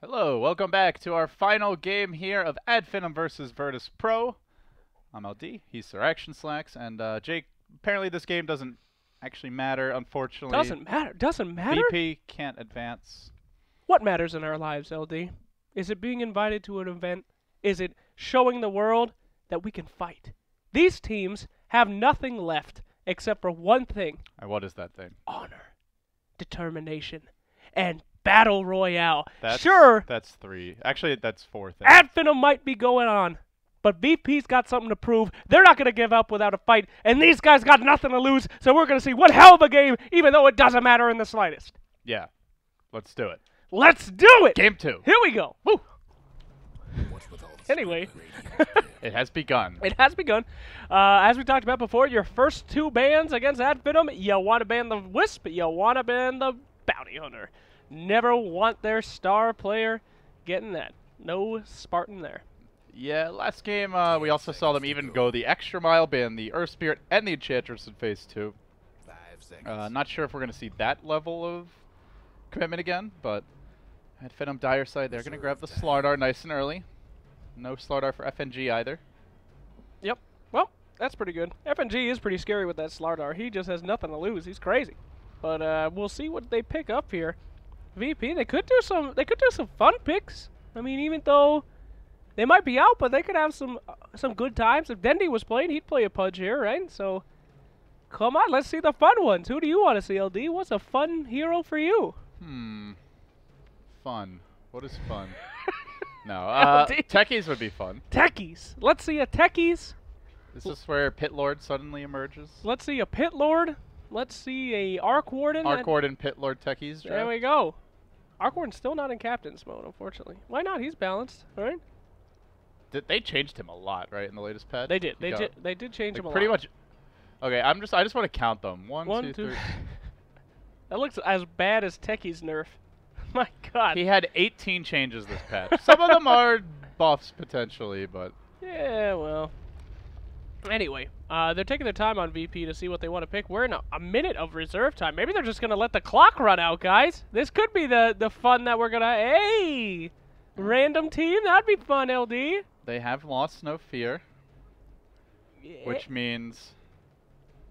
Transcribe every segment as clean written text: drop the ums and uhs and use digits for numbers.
Hello, welcome back to our final game here of Finem versus Virtus.pro. I'm LD, he's Sir Action Slacks, and Jake, apparently this game doesn't actually matter, unfortunately. Doesn't matter? VP can't advance. What matters in our lives, LD? Is it being invited to an event? Is it showing the world that we can fight? These teams have nothing left except for one thing. And what is that thing? Honor, determination, and Battle Royale. That's three. Actually, that's four things. Finem might be going on, but VP's got something to prove. They're not going to give up without a fight, and these guys got nothing to lose, so we're going to see one hell of a game, even though it doesn't matter in the slightest. Yeah, let's do it. Let's do it! Game 2. Here we go. Woo! Anyway. It has begun. It has begun. As we talked about before, your first two bans against Finem, you want to ban the Wisp, you want to ban the Bounty Hunter. Never want their star player getting that. No Spartan there. Yeah, last game we also saw them even go the extra mile, ban the Earth Spirit and the Enchantress in Phase 2. 5 seconds. Not sure if we're going to see that level of commitment again, but at Finem Dire side, they're going to grab the Slardar nice and early. No Slardar for FNG either. Yep. Well, that's pretty good. FNG is pretty scary with that Slardar. He just has nothing to lose. He's crazy. But we'll see what they pick up here. VP, they could do some fun picks. I mean, even though they might be out, but they could have some good times. If Dendy was playing, he'd play a Pudge here, right? So, come on, let's see the fun ones. Who do you want to see, LD? What's a fun hero for you? Fun. What is fun? No, Techies would be fun. Techies. Let's see a Techies. Is this where Pit Lord suddenly emerges? Let's see a Pit Lord. Let's see a Arc Warden. Arc Warden, Pit Lord, Techies. There we go. Arc Warden's still not in Captain's mode, unfortunately. Why not? He's balanced, right? They changed him a lot, right, in the latest patch? They did. They did change like him a lot. pretty much. Okay, I just want to count them. One, two, three. That looks as bad as Techie's nerf. My God. He had 18 changes this patch. Some of them are buffs potentially, but yeah, well. Anyway, they're taking their time on VP to see what they want to pick. We're in a minute of reserve time. Maybe they're just going to let the clock run out, guys. This could be the fun that we're going to... Hey! Random team? That'd be fun, LD. They have lost no fear, Yeah. which means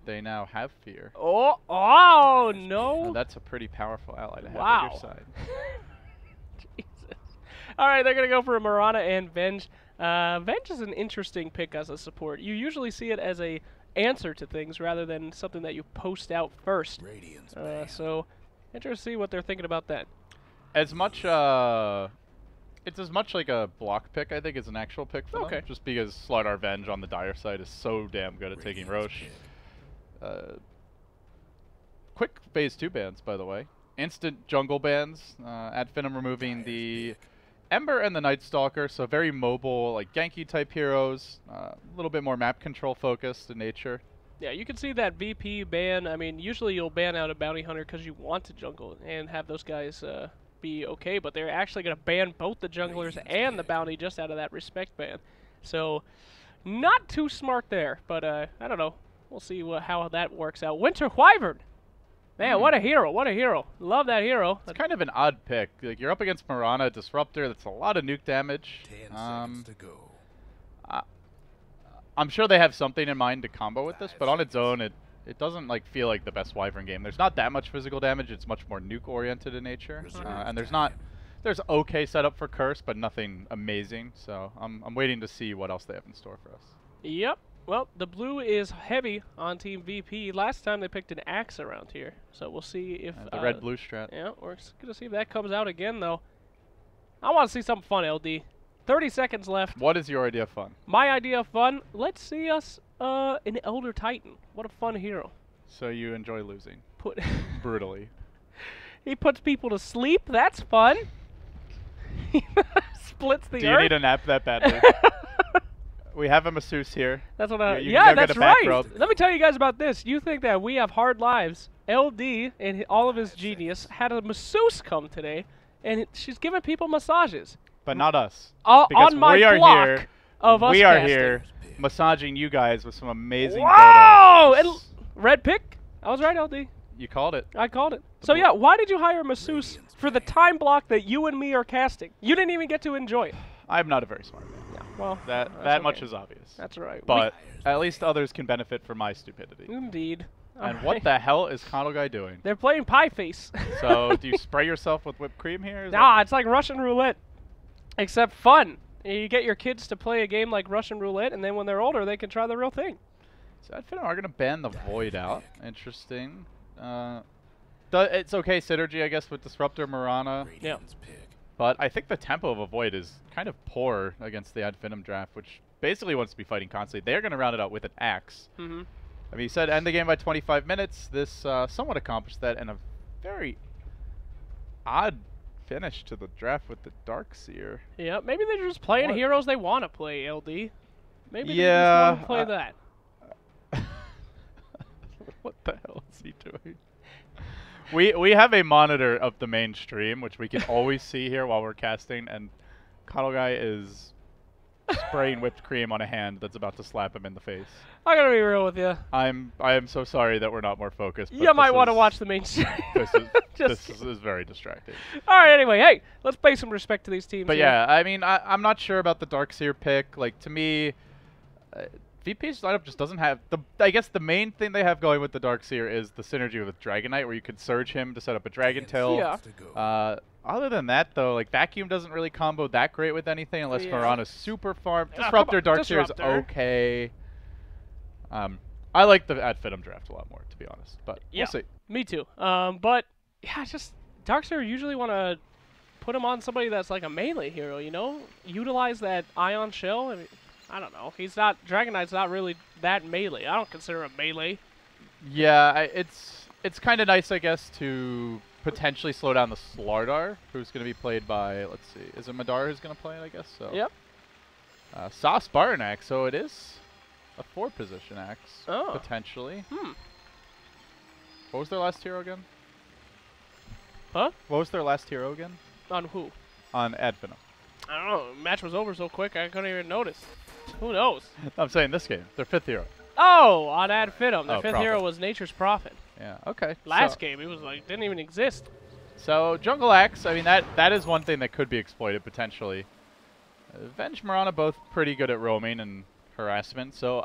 they now have fear. Oh no. And that's a pretty powerful ally to have Wow. at your side. Jesus. All right, they're going to go for a Marana and Venge. Venge is an interesting pick as a support. You usually see it as a answer to things rather than something that you post out first. So, interesting to see what they're thinking about that. As much, it's as much like a block pick, I think, as an actual pick for them. Just because Slardar Venge on the Dire side is so damn good at taking Roche. Quick Phase 2 bans, by the way. Instant jungle bans. Finem removing the Ember and the Night Stalker, so very mobile, like Genki type heroes, a little bit more map control focused in nature. Yeah, you can see that VP ban. I mean, usually you'll ban out a Bounty Hunter because you want to jungle and have those guys be okay, but they're actually going to ban both the junglers and the Bounty just out of that respect ban. So, not too smart there, but I don't know. We'll see how that works out. Winter Wyvern! Man, what a hero, what a hero. Love that hero. It's kind of an odd pick. Like, you're up against Marana, Disruptor, that's a lot of nuke damage. 10 seconds to go. I'm sure they have something in mind to combo with this, but on its own, it doesn't like feel like the best Wyvern game. There's not that much physical damage, it's much more nuke-oriented in nature. And there's okay setup for Curse, but nothing amazing, so I'm waiting to see what else they have in store for us. Yep. Well, the blue is heavy on Team VP. Last time they picked an Axe around here, so we'll see if... the red-blue strat. Yeah, we're going to see if that comes out again, though. I want to see something fun, LD. 30 seconds left. What is your idea of fun? My idea of fun, let's see us an Elder Titan. What a fun hero. So you enjoy losing. Brutally. He puts people to sleep. That's fun. He splits the earth. Do you need a nap that badly? We have a masseuse here. That's what yeah, that's right. Let me tell you guys about this. You think that we have hard lives. LD and all of his genius had a masseuse come today, and she's giving people massages. But not us. On my block of us We are casting. here massaging you guys with some amazing Wow! And red pick? I was right, LD. You called it. I called it. So yeah, why did you hire a masseuse for the time block that you and me are casting? You didn't even get to enjoy it. I'm not a very smart man. Yeah, well, That much is obvious. That's right. But at least others can benefit from my stupidity. Indeed. And what the hell is Condo Guy doing? They're playing Pie Face. So do you spray yourself with whipped cream here? Is Nah, it's like Russian roulette, except fun. You get your kids to play a game like Russian roulette, and then when they're older, they can try the real thing. So I Finem are going to ban the Void out. Interesting. It's okay synergy, I guess, with Disruptor Mirana. Yeah. But I think the tempo of a Void is kind of poor against the Ad Finem draft, which basically wants to be fighting constantly. They're going to round it out with an Axe. Mm-hmm. I mean, he said end the game by 25 minutes. This somewhat accomplished that, and a very odd finish to the draft with the Darkseer. Yeah, maybe they're just playing heroes they want to play, LD. Maybe they Yeah, just want to play that. What the hell is he doing? We have a monitor of the main stream, which we can always see here while we're casting, and Coddle Guy is spraying whipped cream on a hand that's about to slap him in the face. I gotta be real with you. I am so sorry that we're not more focused. But You might want to watch the main stream. This is very distracting. All right, anyway, hey, let's pay some respect to these teams. But here. yeah, I mean, I'm not sure about the Darkseer pick. Like, to me, VP's lineup just doesn't have the. I guess the main thing they have going with the Darkseer is the synergy with Dragonite, where you could surge him to set up a Dragon Tail. Yeah. Other than that, though, like Vacuum doesn't really combo that great with anything unless Mirana's super farm. Disruptor Darkseer is okay. I like the Ad Finem draft a lot more, to be honest. But we'll see. Me too. But yeah, just Darkseer usually want to put him on somebody that's like a melee hero, you know? Utilize that Ion Shell. I mean, I don't know. He's not Dragonite's not really that melee. I don't consider him melee. Yeah, it's kind of nice, I guess, to potentially slow down the Slardar, who's going to be played by, let's see, is it Madara who's going to play it, I guess? So. Yep. Saw Spartan Axe, so it is a 4-position Axe, Oh. potentially. Hmm. What was their last hero again? Huh? What was their last hero again? On who? On Ad Finem. I don't know. Match was over so quick I couldn't even notice. Who knows? I'm saying this game, their 5th hero. Oh, on Ad Finem. The 5th Prophet. hero was Nature's Prophet. Yeah, okay. Last game, it was like, didn't even exist. So, Jungle Axe, I mean, that is one thing that could be exploited, potentially. Venge, Mirana, both pretty good at roaming and harassment, so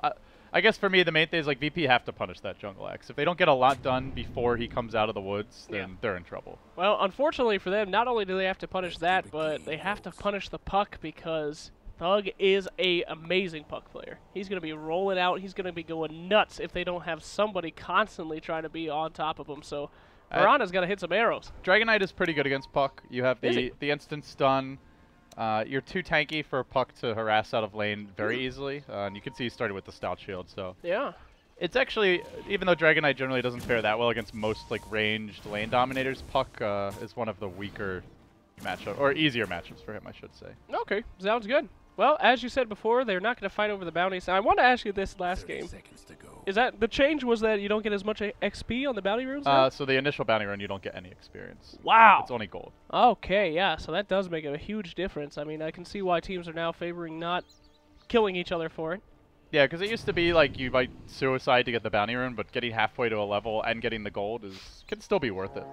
I guess for me, the main thing is, like, VP have to punish that Jungle Axe. If they don't get a lot done before he comes out of the woods, then they're in trouble. Well, unfortunately for them, not only do they have to punish that, but they have to punish the puck because Thug is a amazing puck player. He's going to be rolling out. He's going to be going nuts if they don't have somebody constantly trying to be on top of him. So Mirana's got to hit some arrows. Dragonite is pretty good against puck. You have the instant stun. You're too tanky for puck to harass out of lane very easily. And you can see he started with the stout shield. So yeah. It's actually, even though Dragonite generally doesn't fare that well against most like ranged lane dominators, puck is one of the weaker matchup or easier matchups for him, I should say. Okay, sounds good. Well, as you said before, they're not going to fight over the bounties. Now, I want to ask you this last game. Is that the change was that you don't get as much XP on the bounty runes? So the initial bounty run, you don't get any experience. Wow. It's only gold. Okay, yeah, so that does make a huge difference. I mean, I can see why teams are now favoring not killing each other for it. Yeah, because it used to be like you might suicide to get the bounty rune, but getting halfway to a level and getting the gold can still be worth it.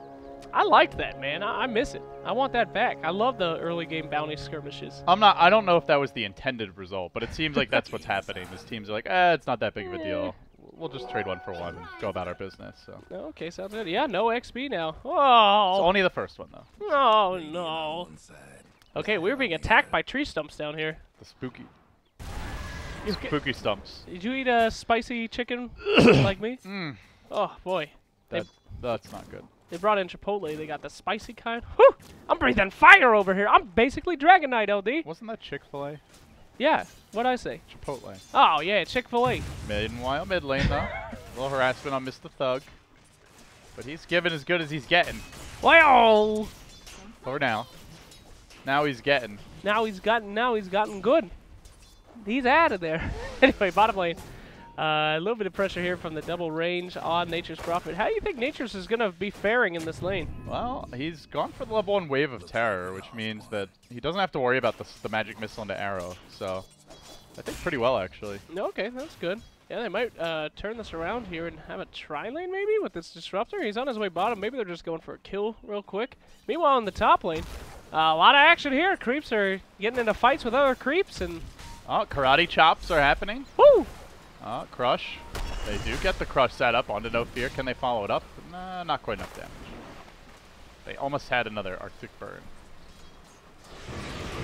I liked that, man. I miss it. I want that back. I love the early game bounty skirmishes. I don't know if that was the intended result, but it seems like that's what's happening. These teams are like, it's not that big of a deal. We'll just trade 1 for 1 and go about our business. So. Okay, sounds good. Yeah, no XP now. Oh. It's only the first one, though. Oh, no. Okay, we're being attacked by tree stumps down here. The spooky stumps. Did you eat a spicy chicken like me? Oh, boy. That's not good. They brought in Chipotle. They got the spicy kind. Whew! I'm breathing fire over here. I'm basically Dragonite, LD. Wasn't that Chick-fil-A? Yeah. What'd I say? Chipotle. Oh, yeah, Chick-fil-A. Meanwhile, mid lane, though. A little harassment on Mr. Thug. But he's giving as good as he's getting. Wow! For now. Now he's getting. Now he's gotten good. He's out of there. Anyway, bottom lane. A little bit of pressure here from the double range on Nature's Prophet. How do you think Nature's is going to be faring in this lane? Well, he's gone for the level 1 Wave of Terror, which means that he doesn't have to worry about the magic missile into arrow. So, I think pretty well, actually. Okay, that's good. Yeah, they might turn this around here and have a tri-lane maybe with this Disruptor. He's on his way bottom. Maybe they're just going for a kill real quick. Meanwhile, in the top lane, a lot of action here. Creeps are getting into fights with other creeps. And oh, karate chops are happening. woo! Oh, crush. They do get the crush set up onto No Fear. Can they follow it up? Nah, not quite enough damage. They almost had another Arctic Burn.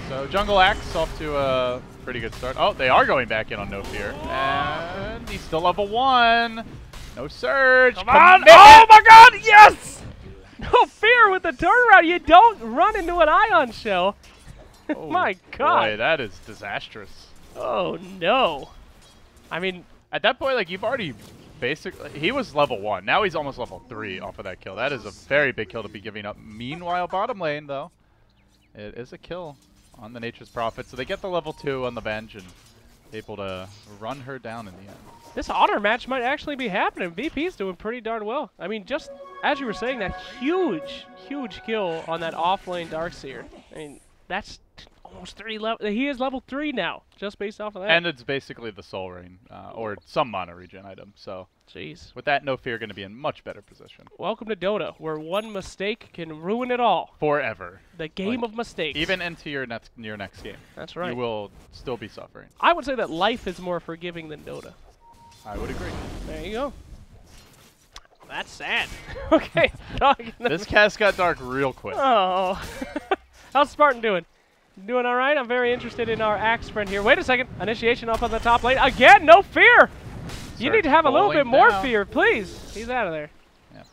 So Jungle Axe off to a pretty good start. Oh, they are going back in on No Fear. And he's still level 1. No Surge. Come on! Oh my god, yes! No Fear with the turnaround. You don't run into an Ion Shell. Oh, my god. Boy, that is disastrous. Oh no. I mean, at that point, like, you've already basically... He was level 1. Now he's almost level 3 off of that kill. That is a very big kill to be giving up. Meanwhile, bottom lane, though, it is a kill on the Nature's Prophet. So they get the level 2 on the bench and able to run her down in the end. this honor match might actually be happening. VP's doing pretty darn well. I mean, just as you were saying, that huge kill on that off-lane Darkseer. I mean, that's almost 3 level. He is level 3 now, just based off of that. And it's basically the Soul Rain, or some mono regen item. So, jeez. With that, No Fear going to be in much better position. Welcome to Dota, where one mistake can ruin it all. Forever. The game of mistakes. Even into your next game. That's right. You will still be suffering. I would say that life is more forgiving than Dota. I would agree. There you go. That's sad. Okay. This cast got dark real quick. Oh. How's Spartan doing? Doing all right? I'm very interested in our Axe friend here. Wait a second. Initiation up on the top lane. Again, No Fear! You need to have a little bit more fear, please. He's out of there. Yeah.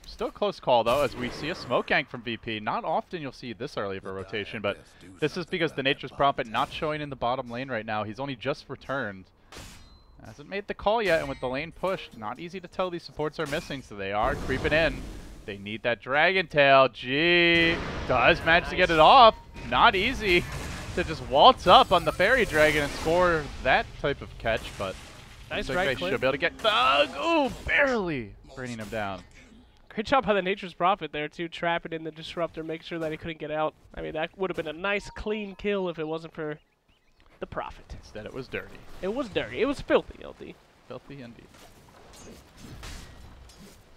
Still close call, though, as we see a smoke gank from VP. Not often you'll see this early of a rotation, but this is because the Nature's Prophet not showing in the bottom lane right now. He's only just returned. Hasn't made the call yet, and with the lane pushed, not easy to tell these supports are missing, so they are creeping in. They need that Dragon Tail. G does manage to get it off. Not easy to just waltz up on the Fairy Dragon and score that type of catch, but nice right click. Should be able to get Thug. Ooh, barely bringing him down. Great job by the Nature's Prophet there, too, trapping in the Disruptor, make sure that he couldn't get out. I mean, that would have been a nice, clean kill if it wasn't for the Prophet. Instead, it was dirty. It was dirty. It was filthy, LD. Filthy indeed.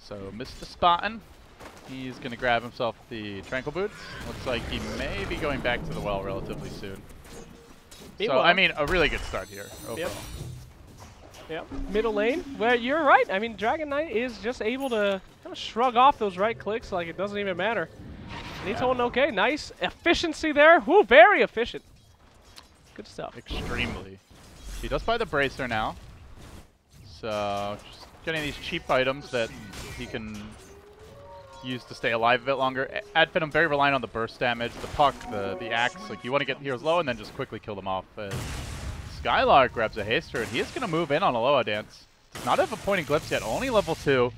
So, Mr. Spottin', he's going to grab himself the Tranquil Boots. Looks like he may be going back to the well relatively soon. So, I mean, a really good start here overall. Yep. Middle lane. Well, you're right. I mean, Dragon Knight is just able to kind of shrug off those right clicks like it doesn't even matter. And he's holding okay. Nice efficiency there. Woo, very efficient. Good stuff. Extremely. He does buy the Bracer now. So, just getting these cheap items that he can use to stay alive a bit longer. Ad Finem very reliant on the burst damage, the puck, the axe. Like, you want to get heroes low and then just quickly kill them off. Skylark grabs a haster, and he is going to move in on Aloha Dance. Does not have a point in Glimpse yet, only level 2.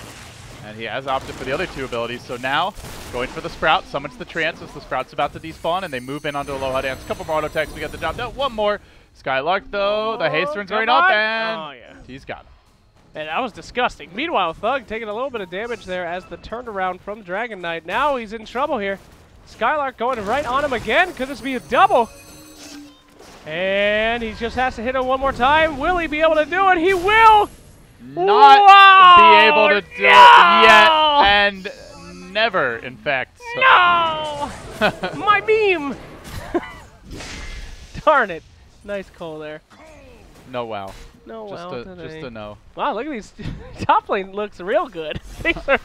And he has opted for the other 2 abilities. So now, going for the Sprout, summons the Trance as the Sprout's about to despawn, and they move in onto Aloha Dance. Couple more auto attacks, we get the job done. One more. Skylark, though, the haster's going up, and he's got him. And that was disgusting. Meanwhile, Thug taking a little bit of damage there as the turnaround from Dragon Knight. Now he's in trouble here. Skylark going right on him again. Could this be a double? And he just has to hit him one more time. Will he be able to do it? He will! Not be able to do it yet, and never, in fact. So. No! My meme! Darn it. Nice call there. No wow. No just wow today. Just a no. Wow, look at these. Top lane looks real good. Things are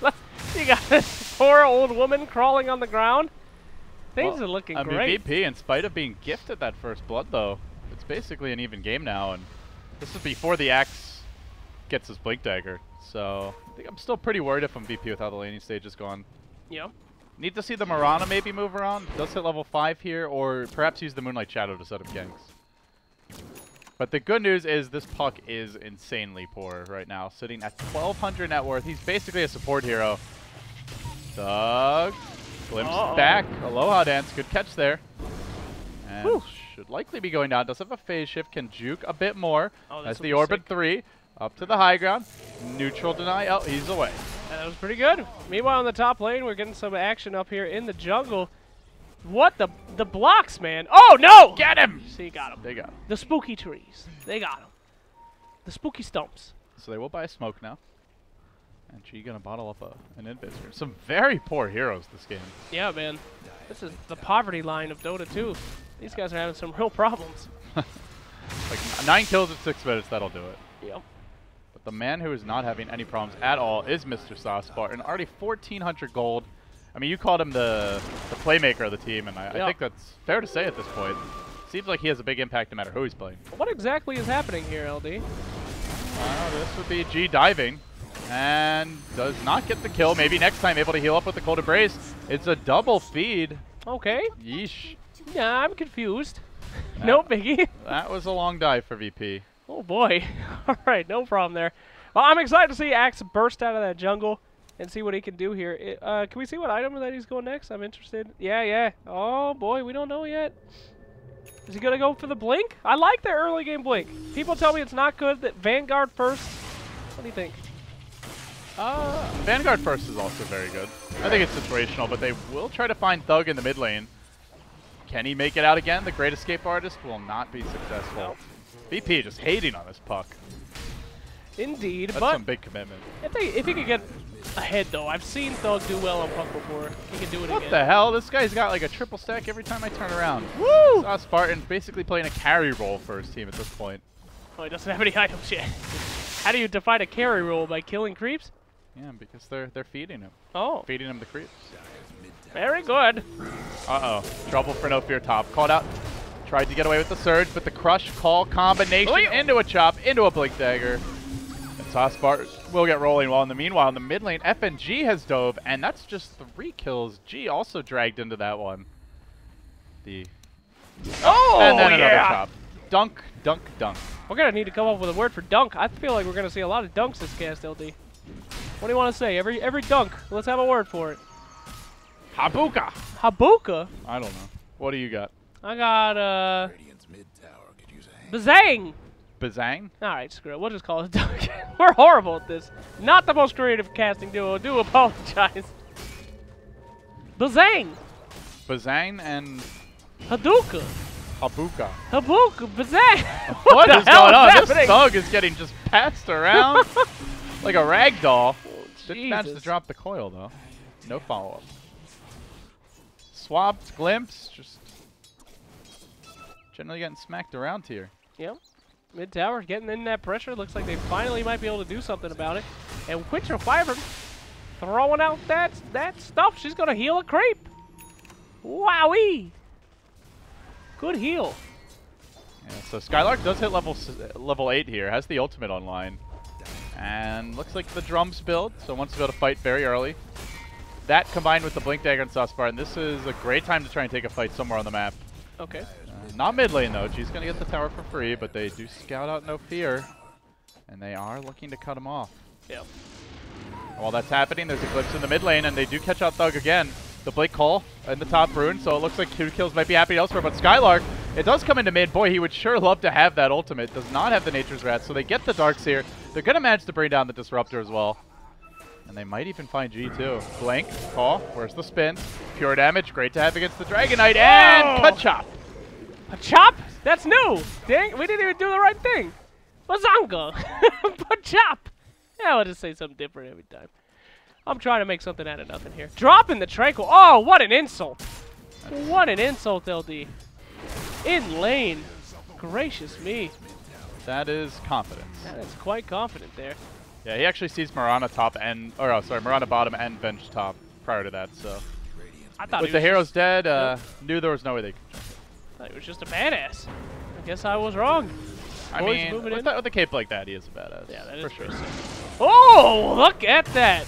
you got this poor old woman crawling on the ground. Things are looking great. I mean, VP, in spite of being gifted that first blood, though, it's basically an even game now, and this is before the Axe gets his Blink Dagger. So I think I'm still pretty worried if I'm VP with how the laning stage is going. Yeah. Need to see the Mirana maybe move around. Does hit level 5 here, or perhaps use the Moonlight Shadow to set up ganks. But the good news is this puck is insanely poor right now, sitting at 1,200 net worth. He's basically a support hero. Thug. Glimpse back. Aloha Dance. Good catch there. And should likely be going down. Does have a phase shift. Can juke a bit more. As the Orbit 3. Up to the high ground. Neutral deny. Oh, he's away. And that was pretty good. Meanwhile, in the top lane, we're getting some action up here in the jungle. What the blocks, man? Oh, no! Get him! See, got him. They got him. The spooky trees. They got him. The spooky stumps. So they will buy a smoke now. And G gonna bottle up an invis here. Some very poor heroes this game. Yeah, man. This is the poverty line of Dota 2. These guys are having some real problems. Like 9 kills in 6 minutes, that'll do it. Yep. But the man who is not having any problems at all is Mr. Saucebar, and already 1,400 gold. I mean, you called him the playmaker of the team, and I think that's fair to say at this point. Seems like he has a big impact no matter who he's playing. What exactly is happening here, LD? This would be G diving, and does not get the kill. Maybe next time able to heal up with the Cold Embrace. It's a double feed. Okay. Yeesh. Yeah, I'm confused. No biggie. That was a long dive for VP. Oh boy. All right, no problem there. Well, I'm excited to see Axe burst out of that jungle and see what he can do here. Can we see what item that he's going next? I'm interested. Yeah. Oh boy, we don't know yet. Is he gonna go for the blink? I like the early game blink. People tell me it's not good. That Vanguard first. What do you think? Vanguard first is also very good. I think it's situational, but they will try to find Thug in the mid lane. Can he make it out again? The Great Escape Artist will not be successful. Nope. VP just hating on this puck. Indeed, That's but some big commitment. if he could get ahead though, I've seen Thug do well on puck before. He can do it again. What the hell? This guy's got like a triple stack every time I turn around. Woo! Saw Spartan basically playing a carry role for his team at this point. Oh, he doesn't have any items yet. How do you define a carry role? By killing creeps? Yeah, because they're feeding him. Oh. Feeding him the creeps. Very good. Uh-oh. Trouble for no fear top. Called out. Tried to get away with the surge, but the crush call combination into a chop, into a blink dagger. And Saucebar will get rolling while in the meanwhile in the mid lane, FNG has dove, and that's just 3 kills. G also dragged into that one. Oh, and then another chop. Dunk, dunk, dunk. We're going to need to come up with a word for dunk. I feel like we're going to see a lot of dunks this cast, LD. What do you want to say? Every dunk. Let's have a word for it. Habuka. Habuka? I don't know. What do you got? I got, Radiant's mid tower could use a hand. Bazang! Bazang? Alright, screw it. We'll just call it dunk. We're horrible at this. Not the most creative casting duo. I do apologize. Bazang! Bazang and Hadouka! Habuka. Habuka! Bazang! What is hell going on? happening? This thug is getting just passed around like a rag doll. Didn't manage to Jesus. drop the coil though. No follow-up. Swapped, glimpse, just generally getting smacked around here. Yep. Mid tower getting in that pressure. Looks like they finally might be able to do something about it. And Witcher Wyvern throwing out that stuff. She's gonna heal a creep. Wowee! Good heal. Yeah, so Skylark does hit level 8 here, has the ultimate online. And looks like the drums build, so wants to be able to fight very early. That combined with the Blink Dagger and Saucebar, and this is a great time to try and take a fight somewhere on the map. Okay. Not mid lane though, she's gonna get the tower for free, but they do scout out no fear. And they are looking to cut him off. Yep. While that's happening, there's a glimpse in the mid lane, and they do catch out Thug again. The Blake Call in the top rune, so it looks like 2 kills might be happening elsewhere, but Skylark, it does come into mid. Boy, he would sure love to have that ultimate. Does not have the Nature's Wrath, so they get the Darks here. They're going to manage to bring down the Disruptor as well. And they might even find G2. Blank, Call, where's the spin? Pure damage, great to have against the Dragon Knight, and cut chop. A chop? That's new. Dang, we didn't even do the right thing. Bazanga. But chop. Yeah, I'll just say something different every time. I'm trying to make something out of nothing here. Dropping the Tranquil. Oh, what an insult. What an insult, LD. In lane. Gracious me. That is confidence. That is quite confident there. Yeah, he actually sees Mirana top and, or oh, sorry, Mirana bottom and Venge top prior to that, so. I thought With he the was heroes just, dead, knew there was no way they could jump it. I thought he was just a badass. I guess I was wrong. I Boys mean, moving in. with a cape like that, he is a badass. Yeah, that is for sure. pretty sick. Oh, look at that.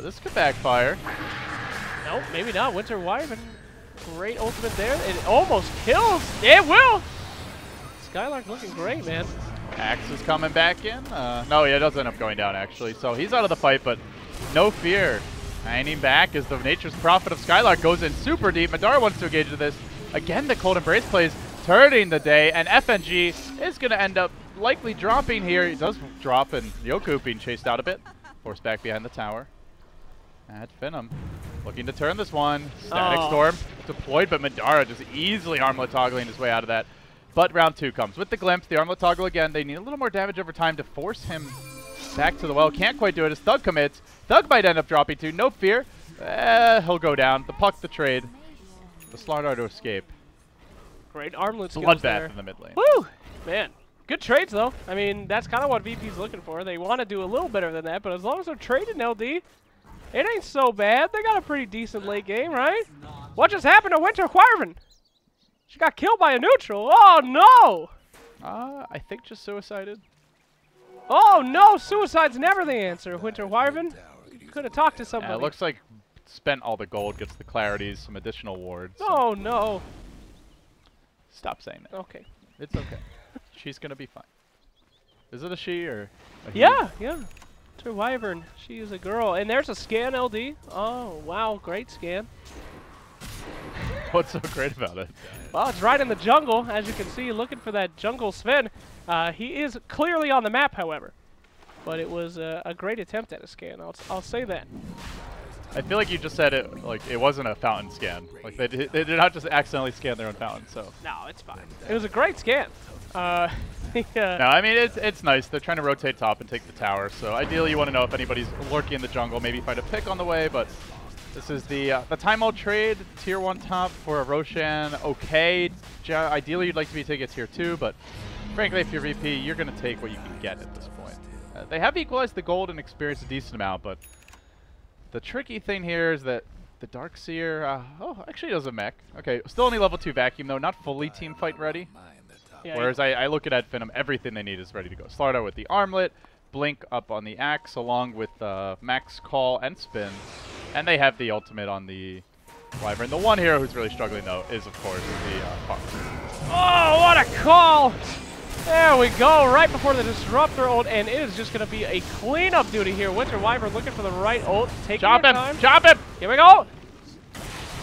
This could backfire. Nope, maybe not. Winter Wyvern. Great ultimate there. It almost kills. It will. Skylark looking great, man. Axe is coming back in. No, yeah, it does end up going down, actually. So he's out of the fight, but no fear. Hanging back as the Nature's Prophet of Skylark goes in super deep. Madara wants to engage with this. Again, the Cold Embrace plays, turning the day, and FNG is going to end up likely dropping here. He does drop, and Yoku being chased out a bit. Forced back behind the tower. At Finem. Looking to turn this one. Static Storm deployed, but Madara just easily armlet toggling his way out of that. But round 2 comes. With the glimpse, the armlet toggle again. They need a little more damage over time to force him back to the well. Can't quite do it as Thug commits. Thug might end up dropping too. No fear. He'll go down. The puck, the trade. The Slardar to escape. Great armlet skills Bloodbath there. in the mid lane. Woo! Man. Good trades, though. I mean, that's kind of what VP's looking for. They want to do a little better than that, but as long as they're trading LD, it ain't so bad. They got a pretty decent late game, right? What just happened to Winter Wyvern? She got killed by a neutral. Oh, no! I think just suicided. Oh, no! Suicide's never the answer, Winter Wyvern. You could have talked to somebody. Yeah, it looks like spent all the gold, gets the clarities, some additional wards. Oh, no. Stop saying that. Okay. It's okay. She's going to be fine. Is it a she or a he? Yeah, yeah. Winter Wyvern. She is a girl. And there's a scan LD. Oh, wow. Great scan. What's so great about it? Well, it's right in the jungle, as you can see, looking for that jungle Sven. He is clearly on the map, however. But it was a great attempt at a scan. I'll say that. I feel like you just said it like it wasn't a fountain scan. Like they did not just accidentally scan their own fountain. So No, it's fine. It was a great scan. no, I mean it's nice. They're trying to rotate top and take the tower. So ideally, you want to know if anybody's lurking in the jungle. Maybe find a pick on the way. But this is the time ult trade tier 1 top for a Roshan. Okay, ideally you'd like to be taking a tier 2, but frankly, if you're VP, you're gonna take what you can get at this point. They have equalized the gold and experience a decent amount, but the tricky thing here is that the Darkseer, oh, actually does a mech. Okay, still only level 2 vacuum though, not fully team fight ready. Yeah, Whereas I look at Finem, everything they need is ready to go. Slardar with the armlet, Blink up on the axe, along with max call and spin. And they have the ultimate on the Wyvern. The one hero who's really struggling though is of course the Fox. Oh, what a call! There we go, right before the Disruptor ult, and it is just going to be a cleanup duty here. Winter Wyvern looking for the right ult, taking Chop your him! time. Chop him! Here we go!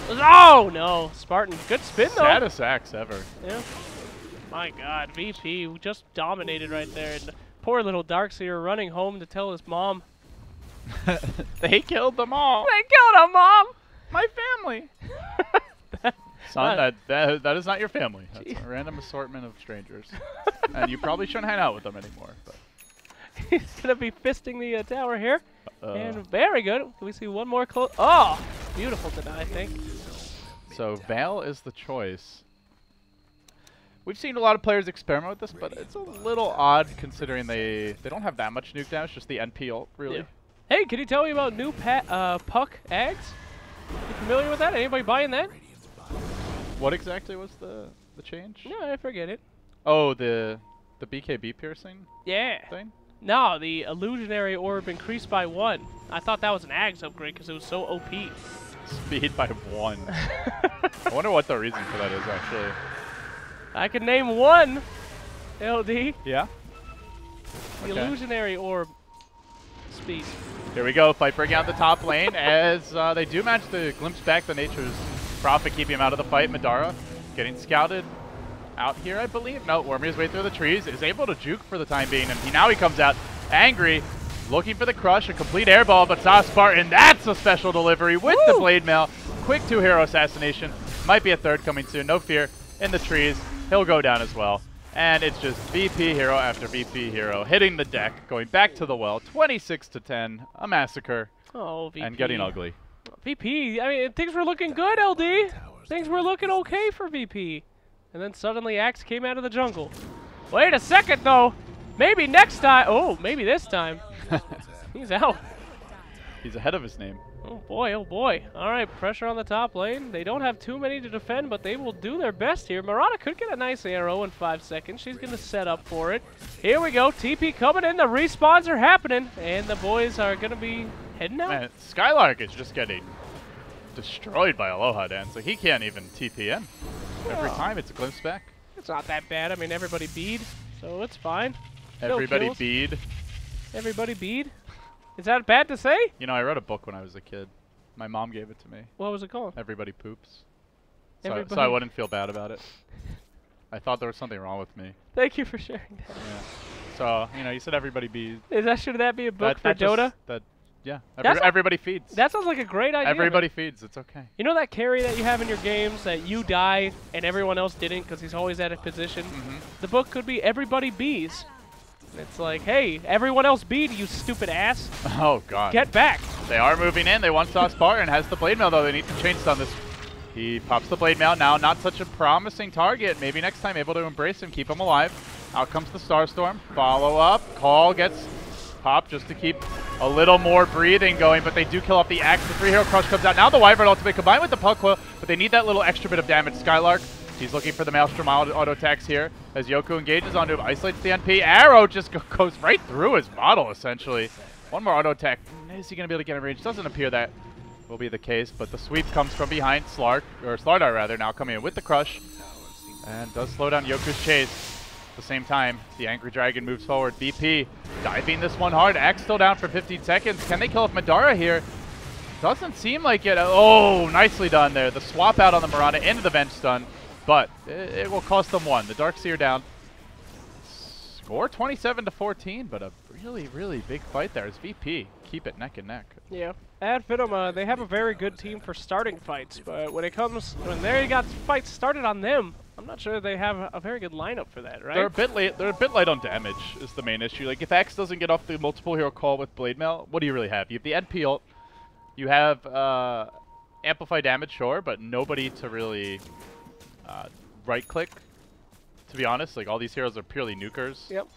Oh, no. Spartan, good spin, though. Saddest axe ever. Yeah. My God, VP just dominated right there. And poor little Darkseer running home to tell his mom. They killed them all! They killed him, Mom! My family! Son, that is not your family. That's a random assortment of strangers. And you probably shouldn't hang out with them anymore. But. He's going to be fisting the tower here. And very good. Can we see one more close? Oh! Beautiful deny, I think. So Veil is the choice. We've seen a lot of players experiment with this, but it's a little odd considering they don't have that much nuke damage, just the NP ult, really. Yeah. Hey, can you tell me about new Puck Ags? You familiar with that? Anybody buying that? What exactly was the change? No, I forget it. Oh, the BKB piercing Yeah. thing? No, the illusionary orb increased by 1. I thought that was an Ags upgrade because it was so OP. Speed by 1. I wonder what the reason for that is, actually. I can name one, LD. Yeah? The illusionary orb speed. Here we go, fight breaking out the top lane as they do manage to glimpse back the Nature's Prophet, keeping him out of the fight. Madara getting scouted out here, I believe. No, worming his way through the trees, is able to juke for the time being, and now he comes out angry, looking for the crush, a complete airball, but Spartan, that's a special delivery with the blade mail. Quick 2-hero assassination. Might be a third coming soon, no fear. In the trees, he'll go down as well. And it's just VP hero after VP hero hitting the deck, going back to the well, 26-10, a massacre, Oh, VP. and getting ugly. VP, I mean, things were looking good, LD. Things were looking okay for VP. And then suddenly Axe came out of the jungle. Wait a second, though. Maybe next time. Oh, maybe this time. He's out. He's ahead of his name. Oh, boy, oh, boy. All right, pressure on the top lane. They don't have too many to defend, but they will do their best here. Marana could get a nice arrow in 5 seconds. She's going to set up for it. Here we go. TP coming in. The respawns are happening, and the boys are going to be heading out. Man, Skylark is just getting destroyed by Aloha Dan, so he can't even TP in. Every time it's a glimpse back. It's not that bad. I mean, everybody bead, so it's fine. Everybody kills. bead. Everybody bead. Is that bad to say? You know, I wrote a book when I was a kid. My mom gave it to me. What was it called? Everybody poops. So Everybody. I wouldn't feel bad about it. I thought there was something wrong with me. Thank you for sharing that. Yeah. So, you know, you said everybody bead. Should that be a book for that just- Dota? that Yeah, That's everybody feeds. That sounds like a great idea. Everybody feeds. It's okay. You know that carry that you have in your games that you die and everyone else didn't because he's always at a position? The book could be everybody bees. It's like, hey, everyone else beat, you stupid ass. Oh, God. Get back. They are moving in. They want Sauce Spartan. Has the Blade Mail, though. They need to chain stun this. He pops the Blade Mail. Now, not such a promising target. Maybe next time able to embrace him, keep him alive. Out comes the Starstorm. Follow up. Call gets popped just to keep a little more breathing going, but they do kill off the Axe. The 3-hero crush comes out. Now the Wyvern ultimate combined with the Puck Coil, but they need that little extra bit of damage. Skylark, he's looking for the Maelstrom auto attacks here as Yoku engages onto him, isolates the NP. Arrow just goes right through his model, essentially. One more auto attack. Is he going to be able to get in range? Doesn't appear that will be the case, but the sweep comes from behind. Slardar rather, now coming in with the crush, and does slow down Yoku's chase. At the same time, the Angry Dragon moves forward. BP diving this one hard. Axe still down for 15 seconds. Can they kill off Madara here? Doesn't seem like it. Oh, nicely done there. The swap out on the Mirana into the Venge stun, but it will cost them one. The Darkseer down. Score 27-14, but a really, really big fight there as VP keep it neck and neck. Yeah. At Finem, they have a very good team for starting fights, but when they got fights started on them, I'm not sure they have a very good lineup for that, right? They're a bit late. They're a bit light on damage is the main issue. Like if Axe doesn't get off the multiple hero call with Blade Mail, what do you really have? You have the NP ult. You have amplify damage, sure, but nobody to really right click. To be honest, like all these heroes are purely nukers. Yep.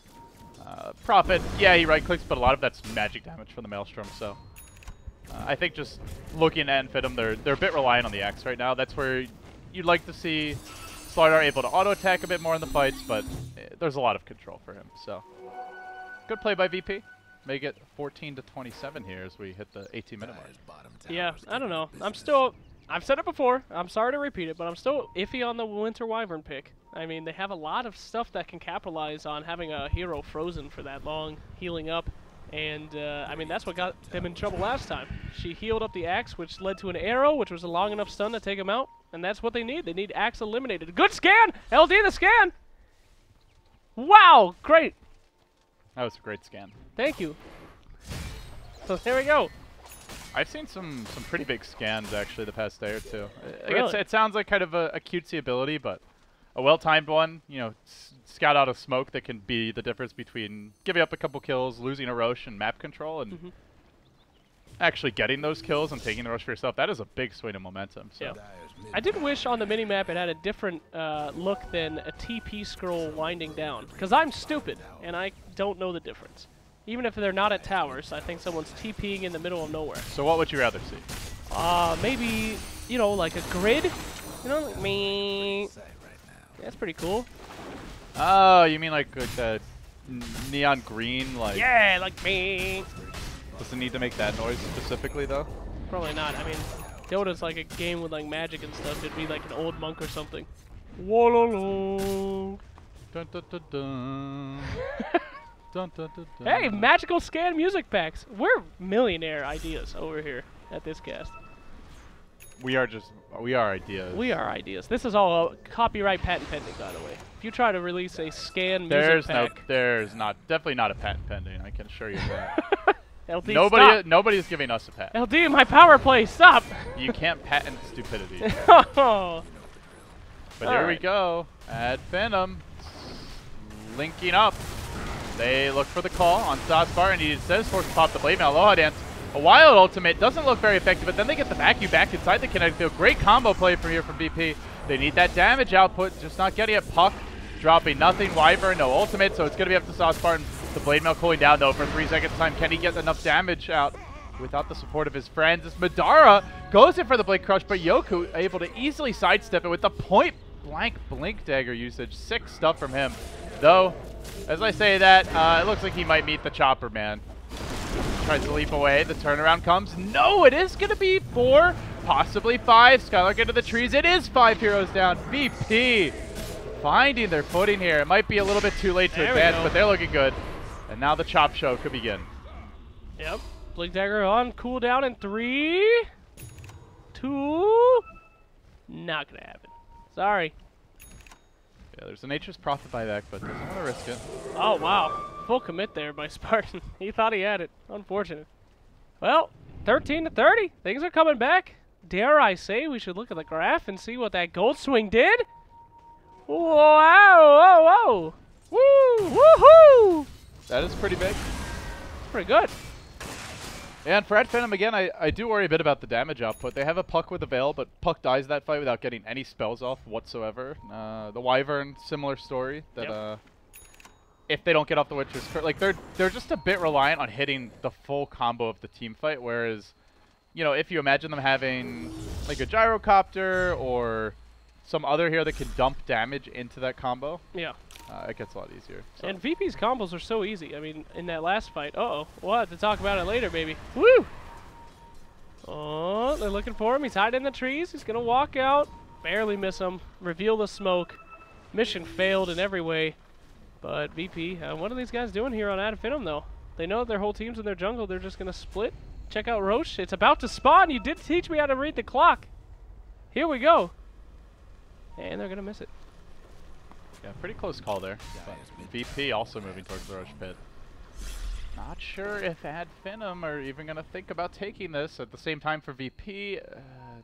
Prophet, yeah, he right clicks, but a lot of that's magic damage from the Maelstrom. So I think just looking at Finem, they're a bit reliant on the Axe right now. That's where you'd like to see Slardar able to auto-attack a bit more in the fights, but there's a lot of control for him. So good play by VP. Make it 14-27 here as we hit the 18-minute mark. Yeah, I don't know. I've said it before. I'm sorry to repeat it, but I'm still iffy on the Winter Wyvern pick. I mean, they have a lot of stuff that can capitalize on having a hero frozen for that long, healing up. And, I mean, that's what got them in trouble last time. She healed up the Axe, which led to an arrow, which was a long enough stun to take him out. And that's what they need. They need Axe eliminated. Good scan! LD the scan! Wow! Great! That was a great scan. Thank you. So there we go. I've seen some pretty big scans, actually, the past day or two. Really? It sounds like kind of a cutesy ability, but a well-timed one, you know, scout out of smoke that can be the difference between giving up a couple kills, losing a Roche and map control, and actually getting those kills and taking the Roche for yourself. That is a big swing of momentum. So. Yeah. I did wish on the minimap it had a different look than a TP scroll winding down, because I'm stupid, and I don't know the difference. Even if they're not at towers, I think someone's TPing in the middle of nowhere. So what would you rather see? Maybe, you know, like a grid. You know, like me. That's pretty cool. Oh, you mean like the neon green, like... Yeah, like me. Does it need to make that noise specifically, though? Probably not. I mean, Dota's like a game with like magic and stuff. It'd be like an old monk or something. Whoa. Dun, dun, dun, dun. Dun, dun, dun, dun. Hey, magical scan music packs. We're millionaire ideas over here at this cast. We are ideas. We are ideas. This is all copyright patent pending, by the way. If you try to release a scan music pack, definitely not a patent pending. I can assure you that. LD, stop. Nobody's giving us a patent. LD, my power play, stop. You can't patent stupidity. Oh. But here we go. At Finem, linking up. They look for the call on Sasbar, and he says forced to pop the Blade Mail. Aloha Dance. A wild ultimate doesn't look very effective, but then they get the vacuum back inside the kinetic field. Great combo play from here from BP. They need that damage output, just not getting it. Puck dropping nothing. Wyvern, no ultimate, so it's going to be up to Sauce Spartan. The Blade Mail cooling down, though, for 3 seconds time. Can he get enough damage out without the support of his friends? As Madara goes in for the Blade Crush, but Yoku able to easily sidestep it with the point-blank Blink Dagger usage. Sick stuff from him. Though, as I say that, it looks like he might meet the Chopper Man. Tries to leap away. The turnaround comes. No, it is going to be 4, possibly 5. Skylark into the trees. It is 5 heroes down. VP finding their footing here. It might be a little bit too late to advance, but they're looking good. And now the chop show could begin. Yep. Blink Dagger on cooldown in 3, 2. Not going to happen. Sorry. Yeah, there's a Nature's Prophet buyback, but doesn't want to risk it. Oh, wow. Full commit there by Spartan. He thought he had it. Unfortunate. Well, 13-30. Things are coming back. Dare I say we should look at the graph and see what that gold swing did? Wow! Whoa! Woo! Woohoo! That is pretty big. Pretty good. And for Ad Finem, again, I do worry a bit about the damage output. They have a Puck with a Veil, but Puck dies that fight without getting any spells off whatsoever. The Wyvern, similar story. That if they don't get off the Witcher's Curse, like they're just a bit reliant on hitting the full combo of the team fight. Whereas, you know, if you imagine them having like a Gyrocopter or some other hero that can dump damage into that combo, it gets a lot easier. So. And VP's combos are so easy. I mean, in that last fight, we'll have to talk about it later, baby. Woo! Oh, they're looking for him. He's hiding in the trees. He's gonna walk out, barely miss him, reveal the smoke. Mission failed in every way. But VP, what are these guys doing here on Ad Finem, though? They know their whole team's in their jungle. They're just gonna split. Check out Roche. It's about to spawn. You did teach me how to read the clock. Here we go. And they're gonna miss it. Yeah, pretty close call there. But VP also moving towards the Roche pit. Not sure if Ad Finem are even going to think about taking this. At the same time for VP,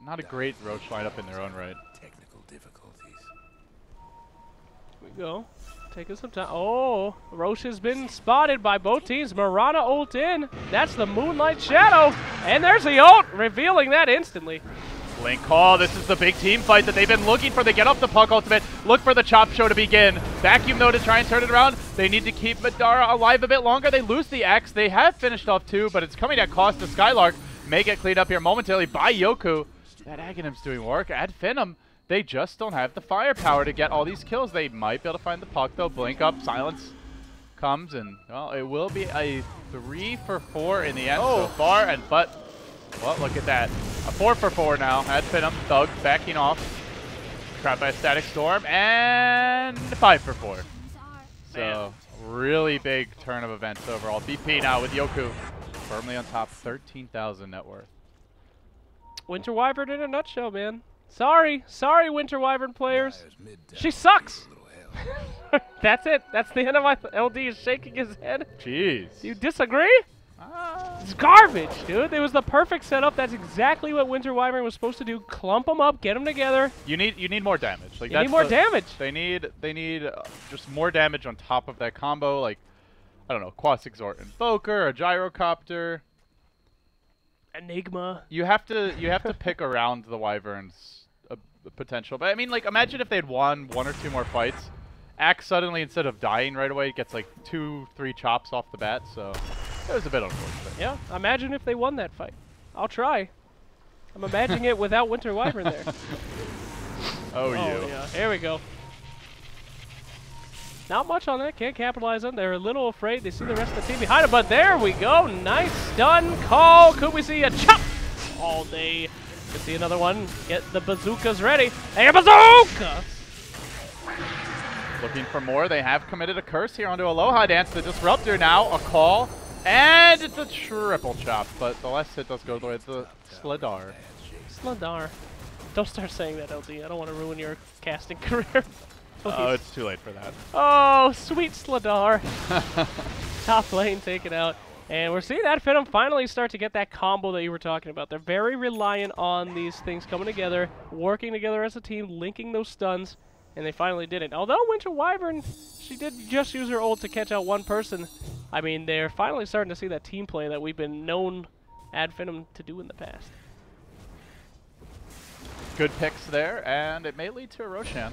not a great Roche lineup in their own right. Technical difficulties. Here we go. Taking some time. Oh, Roche has been spotted by both teams. Mirana ult in. That's the Moonlight Shadow. And there's the ult, revealing that instantly. Blink call. This is the big team fight that they've been looking for. They get off the Puck ultimate. Look for the chop show to begin. Vacuum though to try and turn it around. They need to keep Madara alive a bit longer. They lose the X. They have finished off 2, but it's coming at cost to Skylark. May get cleaned up here momentarily by Yoku. That Aghanim's doing work. Ad Finem, they just don't have the firepower to get all these kills. They might be able to find the Puck though. Blink up. Silence comes and, well, it will be a 3 for 4 in the end so far. Well, look at that. A 4 for 4 now. Ad Finem, Thug backing off. Trapped by a Static Storm, and 5 for 4. So, really big turn of events overall. VP now with Yoku firmly on top, 13,000 net worth. Winter Wyvern in a nutshell, man. Sorry, Winter Wyvern players. She sucks. That's it. That's the end of my LD is shaking his head. Jeez. Do you disagree? It's garbage, dude. It was the perfect setup. That's exactly what Winter Wyvern was supposed to do. Clump them up, get them together. You need more damage. Like you need more damage. They need just more damage on top of that combo. Like, I don't know, Quas Exort Invoker, a Gyrocopter, Enigma. You have to pick around the Wyvern's potential. But I mean, like, imagine if they'd won 1 or 2 more fights. Axe suddenly, instead of dying right away, gets like 2-3 chops off the bat. So it was a bit unfortunate. Yeah, imagine if they won that fight. I'll try. I'm imagining it without Winter Wyvern there. Oh, yeah. Here we go. Not much on that. Can't capitalize on. They're a little afraid. They see the rest of the team behind them, but there we go. Nice stun call. Could we see a chop all day? Could see another one. Get the bazookas ready. Hey, a bazooka! Looking for more. They have committed a curse here onto Aloha Dance. The Disruptor now. A call. And it's a triple chop. But the last hit does go the way of the Sladar. Sladar. Don't start saying that, LD. I don't want to ruin your casting career. Oh, it's too late for that. Oh, sweet Sladar. Top lane taken out. And we're seeing that Finem finally start to get that combo that you were talking about. They're very reliant on these things coming together, working together as a team, linking those stuns, and they finally did it. Although Winter Wyvern, she did just use her ult to catch out one person. I mean, they're finally starting to see that team play that we've been known Ad Finem to do in the past. Good picks there, and it may lead to a Roshan.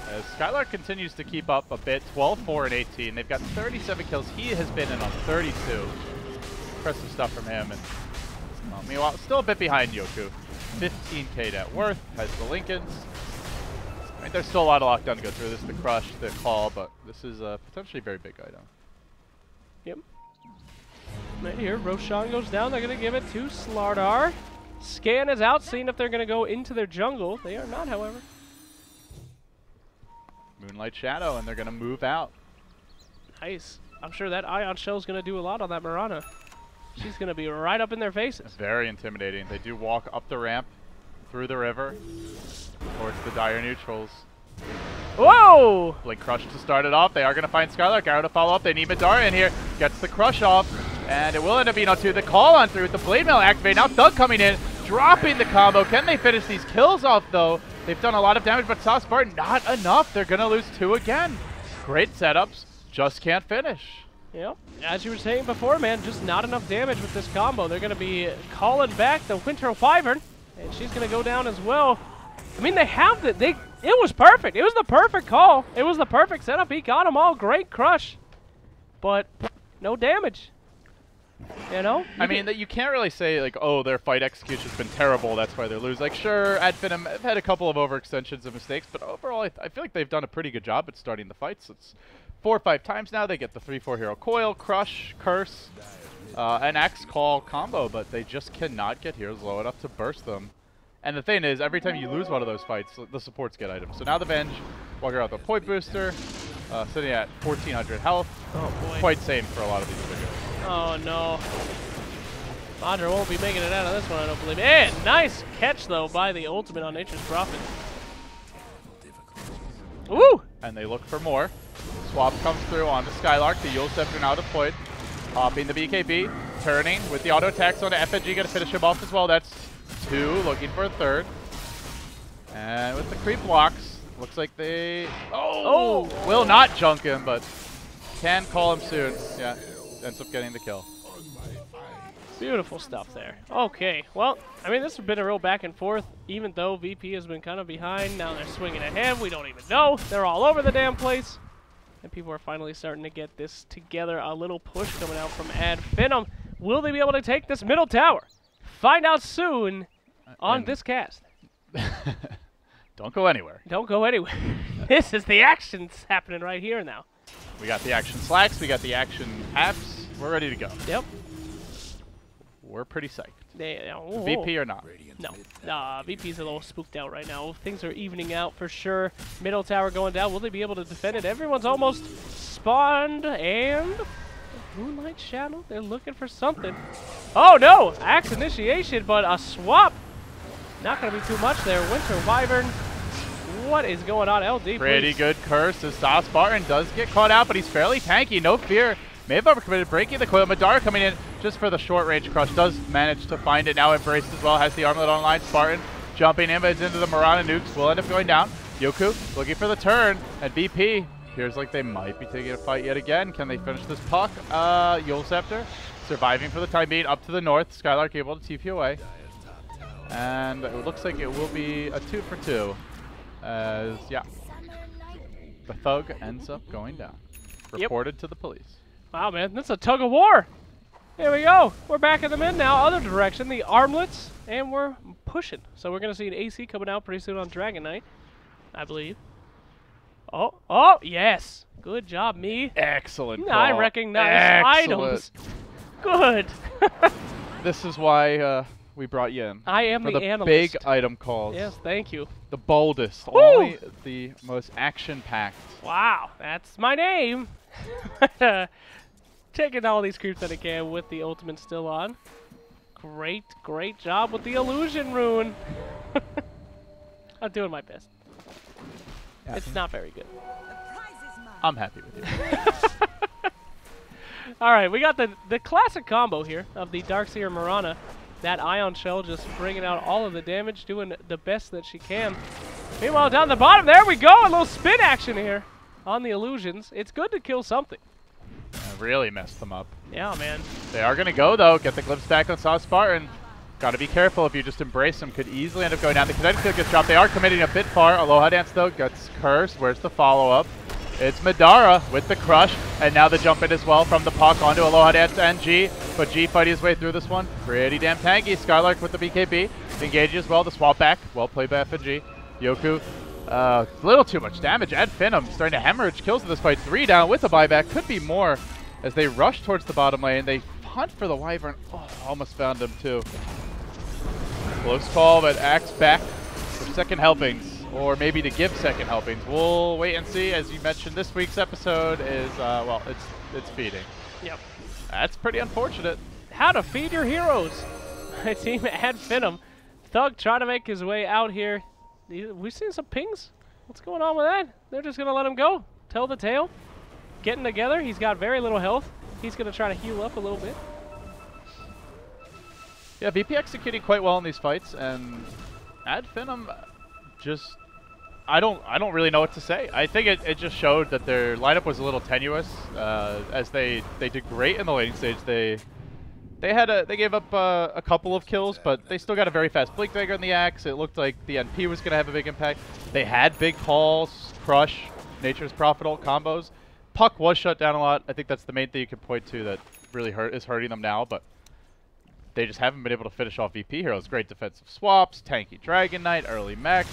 As Skylark continues to keep up a bit, 12, 4, and 18. They've got 37 kills. He has been in on 32. Impressive stuff from him. And meanwhile, still a bit behind Yoku. 15k net worth, has the Lincolns. I mean, there's still a lot of lockdown to go through. This is the crush, the call, but this is a potentially very big item. Yep. Right here, Roshan goes down. They're going to give it to Slardar. Scan is out, seeing if they're going to go into their jungle. They are not, however. Moonlight Shadow, and they're going to move out. Nice. I'm sure that Ion Shell is going to do a lot on that Mirana. She's going to be right up in their faces. Very intimidating. They do walk up the ramp, through the river, towards the dire neutrals. Whoa! Blink Crush to start it off. They are going to find Skylark. Arrow to follow up. They need Madara in here. Gets the crush off. And it will end up being on 2. The call on 3 with the blade mail activated. Now Thug coming in, dropping the combo. Can they finish these kills off, though? They've done a lot of damage, but Sauce Spartan, not enough. They're going to lose 2 again. Great setups, just can't finish. Yep, as you were saying before, man, just not enough damage with this combo. They're going to be calling back the Winter Wyvern, and she's going to go down as well. I mean, they have the, it was perfect. It was the perfect call. It was the perfect setup. He got them all. Great crush, but no damage. You know? I mean, that you can't really say, like, oh, their fight execution's been terrible, that's why they lose. Like, sure, Finem have had a couple of overextensions and mistakes, but overall, I feel like they've done a pretty good job at starting the fights. It's 4 or 5 times now. They get the 3/4 hero coil, crush, curse, an X call combo, but they just cannot get heroes low enough to burst them. And the thing is, every time you lose one of those fights, the supports get items. So now the Venge, walking out the point booster, sitting at 1400 health. Oh boy. Quite sane for a lot of these figures. Oh no. Madra won't be making it out of this one, I don't believe. And nice catch though by the ultimate on Nature's Prophet. Woo! And they look for more. Swap comes through onto Skylark. The Yule Scepter now deployed. Popping the BKB. Turning with the auto attacks onto FNG. Going to finish him off as well. That's 2. Looking for a 3rd. And with the creep blocks, looks like they... Oh! Will not junk him, but can call him soon. Yeah. Ends up getting the kill. Beautiful stuff there. Okay, well, I mean, this has been a real back and forth, even though VP has been kind of behind. Now they're swinging ahead. We don't even know. They're all over the damn place. And people are finally starting to get this together. A little push coming out from Finem. Will they be able to take this middle tower? Find out soon on this cast. Don't go anywhere. Don't go anywhere. This is the action's happening right here now. We got the action slacks. We got the action apps. We're ready to go. Yep. We're pretty psyched. Oh, VP or not? No. VP's a little spooked out right now. Things are evening out for sure. Middle tower going down. Will they be able to defend it? Everyone's almost spawned. And Moonlight Shadow. They're looking for something. Oh, no. Axe initiation, but a swap. Not going to be too much there. Winter Wyvern. What is going on, LD? Pretty good curse as Sauce Spartan does get caught out, but he's fairly tanky. No fear. May have overcommitted, breaking the coil. Madara coming in just for the short range crush. Does manage to find it. Now embraced as well. Has the armlet online. Spartan jumping in, but it's into the Marana nukes. Will end up going down. Yoku looking for the turn. And VP appears like they might be taking a fight yet again. Can they finish this puck? Yule Scepter surviving for the time being. Up to the north. Skylark able to TP away. And it looks like it will be a 2 for 2. As, yeah, the Thug ends up going down. Reported to the police. Wow, man, that's a tug of war. Here we go. We're back in the mid now. Other direction, the armlets, and we're pushing. So we're going to see an AC coming out pretty soon on Dragon Knight, I believe. Oh, yes. Good job, me. Excellent call. I recognize items. Good. This is why we brought you in. I am for the analyst. Big item calls. Yes, thank you. The boldest. Woo! Only the most action-packed. Wow, that's my name. Taking all these creeps that I can with the ultimate still on. Great job with the illusion rune. I'm doing my best. Yeah. It's not very good. I'm happy with you. All right, we got the classic combo here of the Darkseer Marana. That Ion Shell just bringing out all of the damage, doing the best that she can. Meanwhile, down the bottom, there we go. A little spin action here on the illusions. It's good to kill something. Really messed them up. Yeah, man. They are going to go, though. Get the Glyph stack on Sauce Spartan. Got to be careful if you just embrace them. Could easily end up going down. The kinetic field gets dropped. They are committing a bit far. Aloha Dance, though, gets cursed. Where's the follow-up? It's Madara with the crush. And now the jump in as well from the puck onto Aloha Dance and G. But G fighting his way through this one. Pretty damn tanky. Skylark with the BKB. Engages well. The swap back. Well played by FNG. Yoku. A little too much damage. Finem starting to hemorrhage kills in this fight. 3 down with a buyback. Could be more as they rush towards the bottom lane. They hunt for the Wyvern. Oh, almost found him too. Close call, but Axe back for second helpings. Or maybe to give second helpings. We'll wait and see. As you mentioned, this week's episode is, well, it's feeding. Yep. That's pretty unfortunate. How to feed your heroes. My team Finem. Thug trying to make his way out here. We've seen some pings. What's going on with that? They're just going to let him go. Tell the tale. Getting together. He's got very little health. He's going to try to heal up a little bit. Yeah, VP executing quite well in these fights, and Ad Finem just I don't really know what to say. I think it just showed that their lineup was a little tenuous, as they did great in the laning stage. They gave up a couple of kills, but they still got a very fast Blink Dagger in the Axe. It looked like the NP was going to have a big impact. They had big calls, Crush, Nature's Prophet ult combos. Puck was shut down a lot. I think that's the main thing you can point to that really is hurting them now, but they just haven't been able to finish off VP heroes. Great defensive swaps, tanky Dragon Knight, early mech,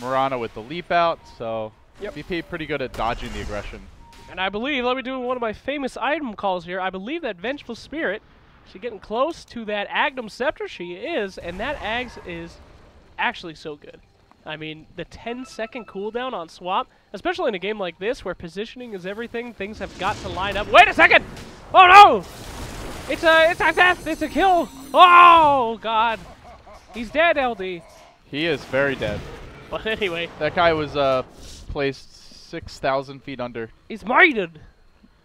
Murano with the leap out, so VP pretty good at dodging the aggression. And I believe, let me do one of my famous item calls here, I believe that Vengeful Spirit, she's getting close to that Agnum Scepter. She is, and that Ags is actually so good. I mean, the 10-second cooldown on swap, especially in a game like this where positioning is everything, things have got to line up. Wait a second! Oh no! It's a death! It's a kill! Oh god! He's dead, LD. He is very dead. But anyway. That guy was placed 6,000 feet under. He's mated!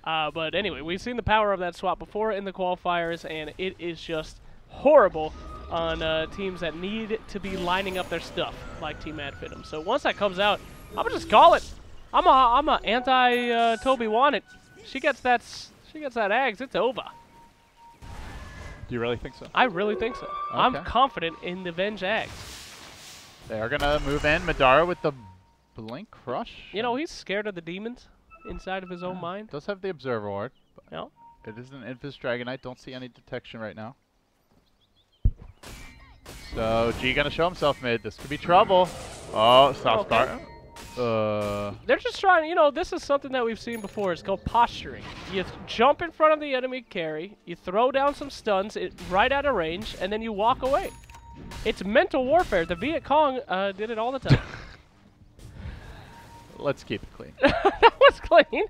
But anyway, we've seen the power of that swap before in the qualifiers, and it is just horrible on teams that need to be lining up their stuff, like Team Ad Finem. So once that comes out, I'm gonna just call it. I'm a anti Toby Wanted. She gets that Ags, it's over. Do you really think so? I really think so. Okay. I'm confident in the Venge Ags. They are gonna move in Madara with the Blink Crush. You know, he's scared of the demons inside of his own mind. Does have the Observer Ward. Yeah. It is an Infus Dragon Knight. Don't see any detection right now. So G gonna show himself mid. This could be trouble. Oh, stop Spartan. They're just trying, you know, this is something that we've seen before. It's called posturing. You jump in front of the enemy carry, you throw down some stuns right out of range, and then you walk away. It's mental warfare. The Viet Cong did it all the time. Let's keep it clean. That was clean.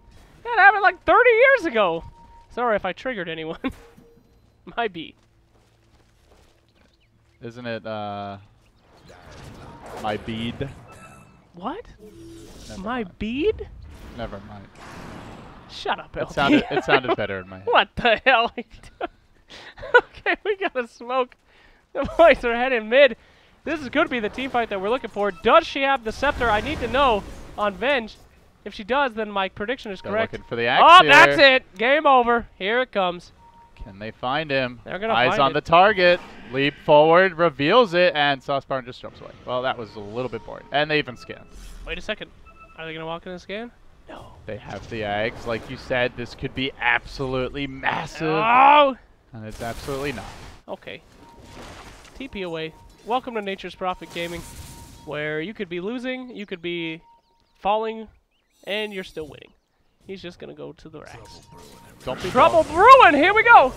That happened like 30 years ago. Sorry if I triggered anyone. Might be. Isn't it, my bead? What? Never My mind. bead? Never mind. Shut up, LT. It sounded better in my head. What the hell are you doing? Okay, we gotta smoke. The boys are heading mid. This is going to be the team fight that we're looking for. Does she have the scepter? I need to know on Venge. If she does, then my prediction is correct. Looking for the axe Oh, here. that's it. Game over. Here it comes. Can they find him? They're gonna Eyes find on it. the target. Leap forward, reveals it, and Sauce Barn just jumps away. Well, that was a little bit boring. And they even scanned. Wait a second. Are they going to walk in and scan? No. They have the eggs. Like you said, this could be absolutely massive. Oh! And it's absolutely not. Okay. TP away. Welcome to Nature's Prophet Gaming, where you could be losing, you could be falling, and you're still winning. He's just going to go to the racks. Don't be Trouble brewing! Here we go!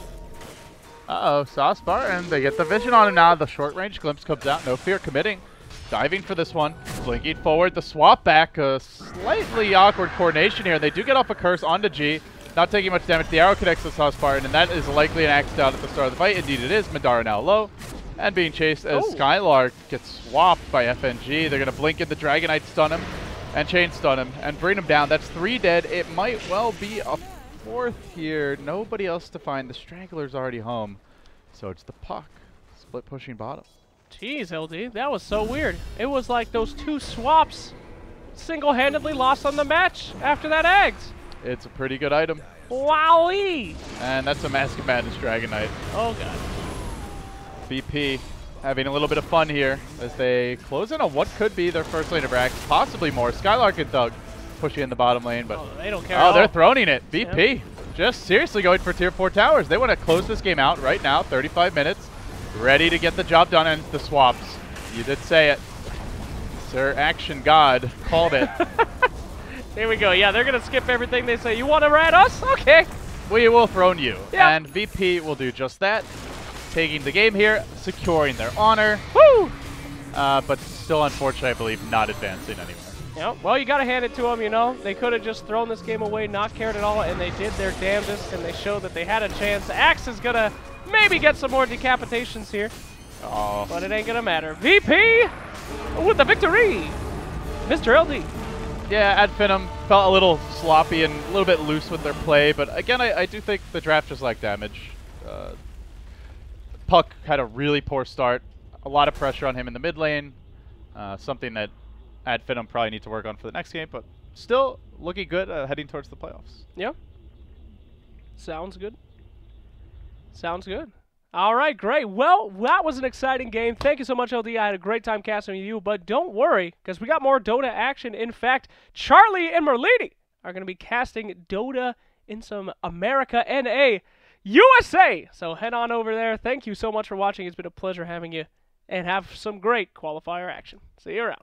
Uh-oh, Sauce Barton. They get the vision on him now. The short-range glimpse comes out. No fear committing. Diving for this one. Blinking forward. The swap back. Slightly awkward coordination here. They do get off a curse onto G. Not taking much damage. The arrow connects to Sauce Barton, and that is likely an axe down at the start of the fight. Indeed it is. Madara now low. And being chased as Skylark gets swapped by FNG. They're going to blink in the Dragon Knight, stun him, and chain stun him, and bring him down. That's 3 dead. It might well be a 4th here. Nobody else to find. The Straggler's already home. So it's the Puck. Split pushing bottom. Jeez, LD, that was so weird. It was like those 2 swaps single-handedly lost on the match after that eggs. It's a pretty good item. Wowee! And that's a Mask of Madness Dragon Knight. Oh, God. VP having a little bit of fun here as they close in on what could be their first lane of racks, possibly more. Skylark and Thug pushing in the bottom lane, but they don't care. Oh, they're throwing it. VP just seriously going for tier 4 towers. They want to close this game out right now. 35 minutes, ready to get the job done. And the swaps. You did say it, Sir Action God called it. Here we go. Yeah, they're gonna skip everything. They say, "You want to rat us? Okay. We will throne you." Yep. And VP will do just that. Taking the game here, securing their honor. Woo! But still, unfortunately, I believe, not advancing anywhere. Yeah, well, you got to hand it to them, you know. They could have just thrown this game away, not cared at all, and they did their damnedest, and they showed that they had a chance. Axe is going to maybe get some more decapitations here, but it ain't going to matter. VP with the victory! Mr. LD. Yeah, Ad Finem felt a little sloppy and a little bit loose with their play, but again, I do think the draft just lacked damage. Puck had a really poor start. A lot of pressure on him in the mid lane. Something that Finem probably need to work on for the next game, but still looking good heading towards the playoffs. Yeah. Sounds good. Sounds good. All right, great. Well, that was an exciting game. Thank you so much, LD. I had a great time casting with you, but don't worry, because we got more Dota action. In fact, Charlie and Merlini are going to be casting Dota in some America NA USA. So head on over there. Thank you so much for watching. It's been a pleasure having you, and have some great qualifier action. See you around.